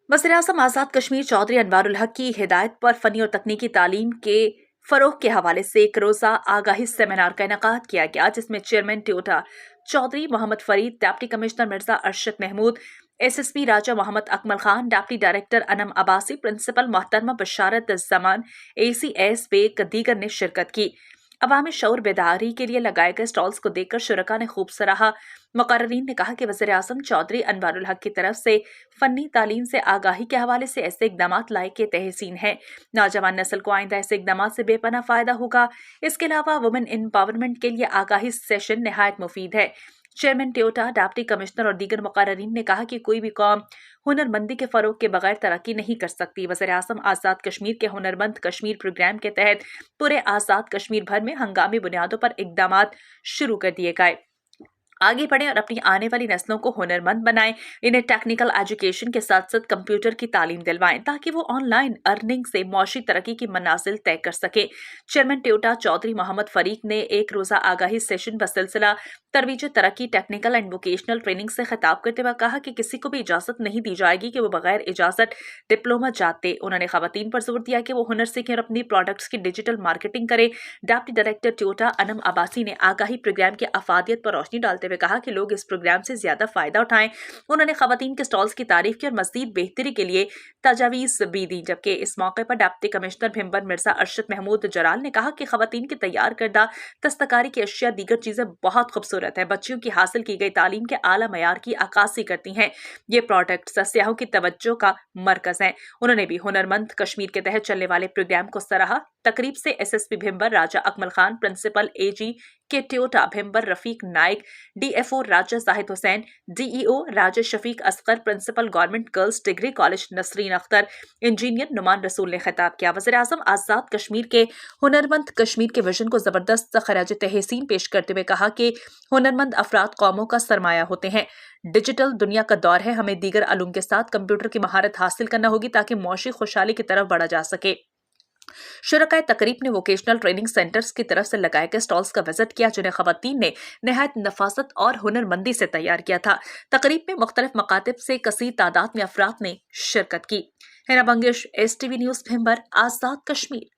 वज़ीर-ए-आज़म आज़ाद कश्मीर चौधरी अनवारुल हक की हिदायत पर फनी और तकनीकी तालीम के फरोग के हवाले से एक रोज़ा आगाही सेमिनार का इनेकाद किया गया, जिसमें चेयरमैन ट्योटा Chaudhry Muhammad Fareed, deputy commissioner Mirza Arshad Mahmood, SSP Raja Muhammad Akmal Khan, deputy director Anam Abbasi, principal मोहतरमा बशारत ज़मान, ACS बेग दीगर ने शिरकत की। अवामी शऊर बेदारी के लिए लगाए गए स्टॉल्स को देखकर शुरका ने खूब सराहा। मुकर्रीन ने कहा कि वज़ीर-ए-आज़म चौधरी अनवारुल हक की तरफ से फन्नी तालीम से आगाही के हवाले से ऐसे इक़दामात लायक तहसीन है। नौजवान नस्ल को आइंदा ऐसे इक़दामात से बेपनाह फ़ायदा होगा। इसके अलावा वुमेन एम्पावरमेंट के लिए आगाही सेशन नहायत मुफीद है। चेयरमैन ट्योटा, डिप्टी कमिश्नर और दीगर मुकर्रीन ने कहा कि कोई भी कौम हुनरमंदी के फ़रोग के बगैर तरक्की नहीं कर सकती। वज़ीर-ए-आज़म आज़ाद कश्मीर के हुनरमंद कश्मीर प्रोग्राम के तहत पूरे आज़ाद कश्मीर भर में हंगामी बुनियादों पर इक़दामात शुरू कर दिए गए। आगे बढ़ें और अपनी आने वाली नस्लों को हुनरमंद बनाएं। इन्हें टेक्निकल एजुकेशन के साथ साथ कंप्यूटर की तालीम दिलवाएं ताकि वो ऑनलाइन अर्निंग से मौशी तरक्की की मनाजिल तय कर सके। चेयरमैन ट्योटा चौधरी मोहम्मद फरीक ने एक रोज़ा आगाही सेशन बसिलसिला तरवीज तरक्की टेक्निकल एंड वोकेशनल ट्रेनिंग से खिताब करते हुए कहा कि किसी को भी इजाज़त नहीं दी जाएगी कि वो बगैर इजाज़त डिप्लोमा जाते। उन्होंने खवातीन पर जोर दिया कि वो हुनर सीखें और अपनी प्रोडक्ट्स की डिजिटल मार्केटिंग करें। Deputy director Toyota Anam Abbasi ने आगाही प्रोग्राम की अफादियत पर रोशनी डालते हुए कहा कि लोग इस प्रोग्राम से ज्यादा फायदा उठाएं। उन्होंने खवातीन के स्टॉल्स की तारीफ की और मज़ीद बेहतरी के लिए तजावीज़ भी दी। जबकि इस मौके पर डिप्टी कमिश्नर भिंबर मिर्जा अरशद महमूद जराल ने कहा कि खवातीन की तैयार करदा दस्तकारी की अशिया दीगर चीजें बहुत खूबसूरत है, बच्चियों की हासिल की गई तालीम के आला मयार की अक्कासी करती हैं। ये प्रोडक्ट्स सियाहों की तवज्जो का मरकज हैं। उन्होंने भी हुनरमंद कश्मीर के तहत चलने वाले प्रोग्राम को सराहा। तकरीब से SSP Bhimber Raja Akmal Khan, principal AG के ट्योटा Bhimber Rafiq Naik, DFO Raja Zahid Hussain, DEO Raja Shafiq Asghar, principal government girls degree college Nasreen Akhtar, engineer Noman Rasool ने खिताब किया। वज़ीर-ए-आज़म आज़ाद कश्मीर के हुनरमंद कश्मीर के विजन को जबरदस्त खराज तहसीन पेश करते हुए कहा कि हुनरमंद अफराद कौमों का सरमाया होते हैं। डिजिटल दुनिया का दौर है, हमें दीगर अलूम के साथ कंप्यूटर की महारत हासिल करना होगी ताकि मौशी खुशहाली की तरफ बढ़ा जा सके। शुरकाए तकरीब ने वोकेशनल ट्रेनिंग सेंटर्स की तरफ से लगाए गए स्टॉल्स का विजिट किया, जिन्हें खवातीन ने नहायत नफासत और हुनरमंदी से तैयार किया था। तकरीब में मुख्तलिफ मकातिब से कसीर तादाद में अफराद ने शिरकत की। Hina बंगिश, STV news Bhimber, Azad Kashmir.